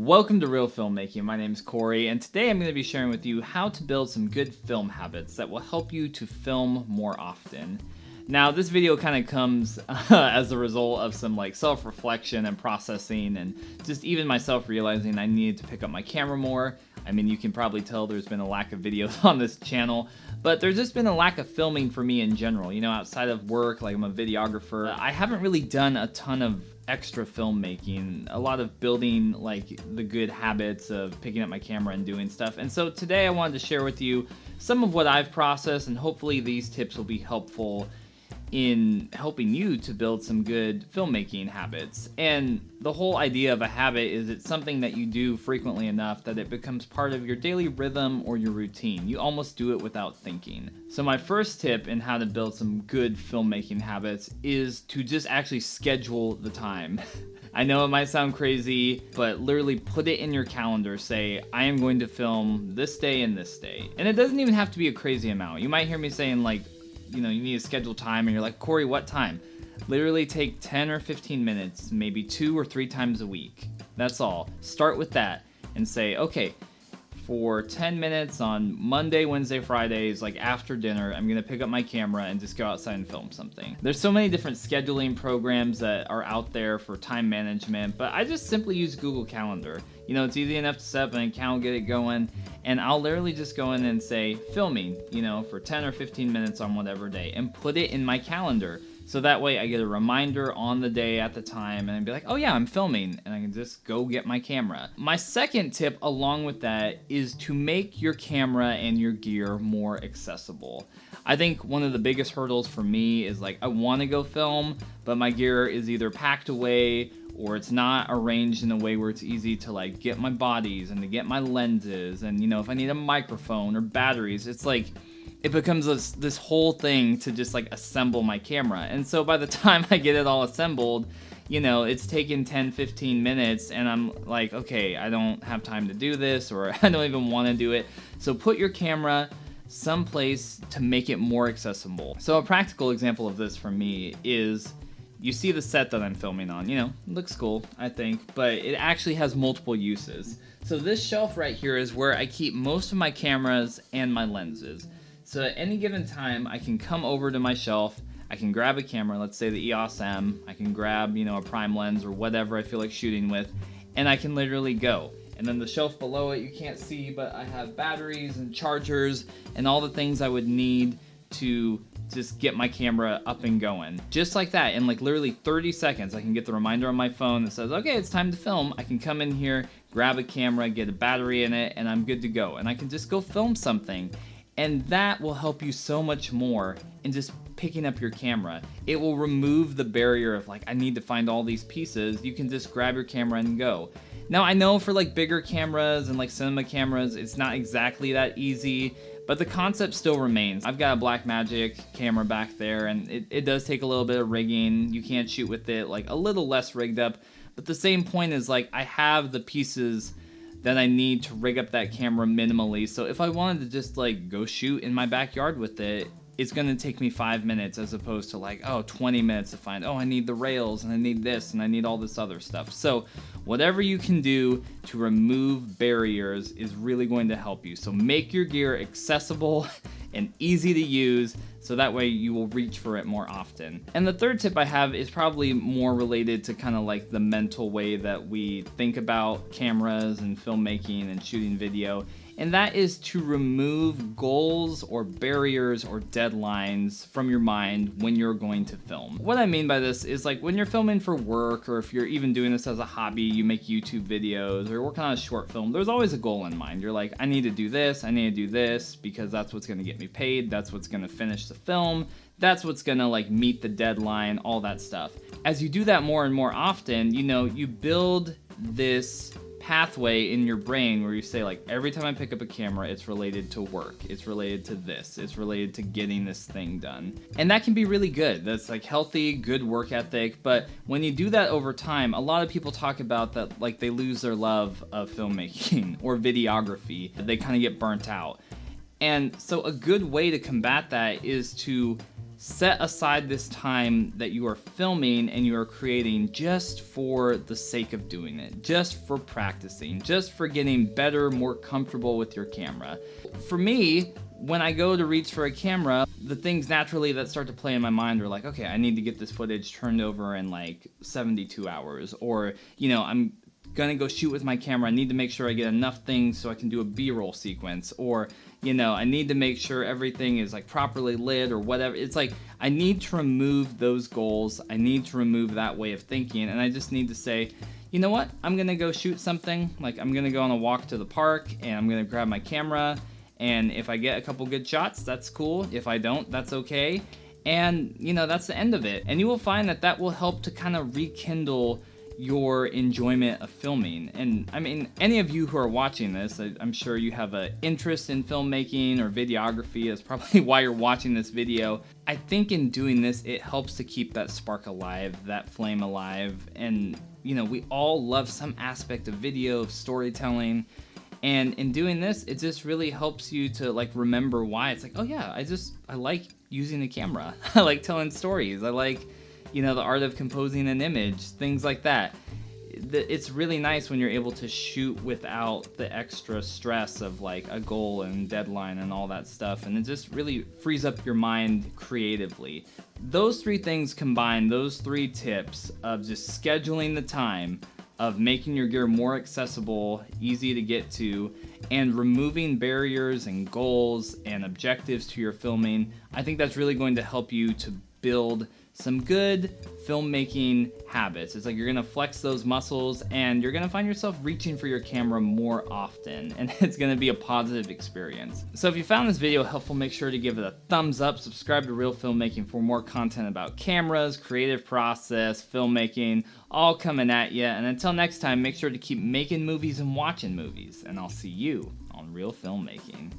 Welcome to Reel Filmmaking. My name is Corey, and today I'm going to be sharing with you how to build some good film habits that will help you to film more often. Now, this video kind of comes as a result of some self-reflection and processing, and just even myself realizing I needed to pick up my camera more. I mean, you can probably tell there's been a lack of videos on this channel, but there's just been a lack of filming for me in general. You know, outside of work, like I'm a videographer, I haven't really done a ton of extra filmmaking, a lot of building the good habits of picking up my camera and doing stuff. And so today I wanted to share with you some of what I've processed, and hopefully these tips will be helpful in helping you to build some good filmmaking habits. And the whole idea of a habit is it's something that you do frequently enough that it becomes part of your daily rhythm or your routine. You almost do it without thinking. So my first tip in how to build some good filmmaking habits is to just actually schedule the time. I know it might sound crazy, but literally put it in your calendar. Say, I am going to film this day and this day. And it doesn't even have to be a crazy amount. You might hear me saying you need to schedule time, and you're like, Corey, what time? Literally take 10 or 15 minutes, maybe 2 or 3 times a week. That's all. Start with that and say, okay, for 10 minutes on Monday, Wednesday, Fridays, after dinner, I'm gonna pick up my camera and just go outside and film something. There's so many different scheduling programs that are out there for time management, but I just simply use Google Calendar. You know, it's easy enough to set up an account, get it going, and I'll literally just go in and say filming, for 10 or 15 minutes on whatever day, and put it in my calendar. So that way I get a reminder on the day at the time, and I'd be like, oh yeah, I'm filming, and I can just go get my camera. My second tip along with that is to make your camera and your gear more accessible. I think one of the biggest hurdles for me is I want to go film, but my gear is either packed away or it's not arranged in a way where it's easy to get my bodies and to get my lenses, and if I need a microphone or batteries, it's it becomes this whole thing to just assemble my camera. And so by the time I get it all assembled, it's taken 10-15 minutes, and I'm like, okay, I don't have time to do this, or I don't even want to do it. So put your camera someplace to make it more accessible. So a practical example of this for me is, you see the set that I'm filming on, it looks cool, I think, but it actually has multiple uses. So this shelf right here is where I keep most of my cameras and my lenses. So at any given time, I can come over to my shelf, I can grab a camera, let's say the EOS M, I can grab, a prime lens or whatever I feel like shooting with, and I can literally go. And then the shelf below it, you can't see, but I have batteries and chargers and all the things I would need to just get my camera up and going. Just like that, in literally 30 seconds, I can get the reminder on my phone that says, okay, it's time to film. I can come in here, grab a camera, get a battery in it, and I'm good to go. And I can just go film something. And that will help you so much more in just picking up your camera. It will remove the barrier of I need to find all these pieces. You can just grab your camera and go. Now, I know for bigger cameras and cinema cameras, it's not exactly that easy, but the concept still remains. I've got a Blackmagic camera back there, and it does take a little bit of rigging. You can't shoot with it a little less rigged up, but the same point is I have the pieces that I need to rig up that camera minimally. So if I wanted to just go shoot in my backyard with it, it's gonna take me 5 minutes as opposed to 20 minutes to find, I need the rails and I need this and I need all this other stuff. So whatever you can do to remove barriers is really going to help you. So make your gear accessible and easy to use, so that way you will reach for it more often. And the third tip I have is probably more related to kind of the mental way that we think about cameras and filmmaking and shooting video, and that is to remove goals or barriers or deadlines from your mind when you're going to film. What I mean by this is when you're filming for work, or if you're even doing this as a hobby, you make YouTube videos or working on a short film, there's always a goal in mind. You're I need to do this, I need to do this, because that's what's gonna get me paid, that's what's gonna finish the film, that's what's gonna meet the deadline, all that stuff. As you do that more and more often, you build this pathway in your brain where you say every time I pick up a camera, it's related to work, it's related to this, it's related to getting this thing done. And that can be really good. That's healthy, good work ethic. But when you do that over time, a lot of people talk about that they lose their love of filmmaking or videography. They kind of get burnt out. And so a good way to combat that is to set aside this time that you are filming and you are creating just for the sake of doing it, just for practicing, just for getting better, more comfortable with your camera. For me, when I go to reach for a camera, the things naturally that start to play in my mind are like, okay, I need to get this footage turned over in like 72 hours, or, you know, I'm gonna go shoot with my camera. I need to make sure I get enough things so I can do a B-roll sequence, or, you know, I need to make sure everything is like properly lit or whatever. It's like, I need to remove those goals. I need to remove that way of thinking, and I just need to say, you know what? I'm gonna go shoot something. Like, I'm gonna go on a walk to the park and I'm gonna grab my camera, and if I get a couple good shots, that's cool. If I don't, that's okay. And, you know, that's the end of it. And you will find that that will help to kind of rekindle your enjoyment of filming. And I mean, any of you who are watching this, I'm sure you have an interest in filmmaking or videography. That's probably why you're watching this video. I think in doing this, it helps to keep that spark alive, that flame alive. And, you know, we all love some aspect of video, of storytelling. And in doing this, it just really helps you to like remember why. It's like, oh yeah, I like using the camera. I like telling stories. I like, you know, the art of composing an image, things like that. It's really nice when you're able to shoot without the extra stress of like a goal and deadline and all that stuff, and it just really frees up your mind creatively. Those three things combined, those three tips of just scheduling the time, of making your gear more accessible, easy to get to, and removing barriers and goals and objectives to your filming, I think that's really going to help you to build some good filmmaking habits. It's like you're gonna flex those muscles and you're gonna find yourself reaching for your camera more often, and it's gonna be a positive experience. So if you found this video helpful, make sure to give it a thumbs up, subscribe to Reel Filmmaking for more content about cameras, creative process, filmmaking, all coming at you. And until next time, make sure to keep making movies and watching movies, and I'll see you on Reel Filmmaking.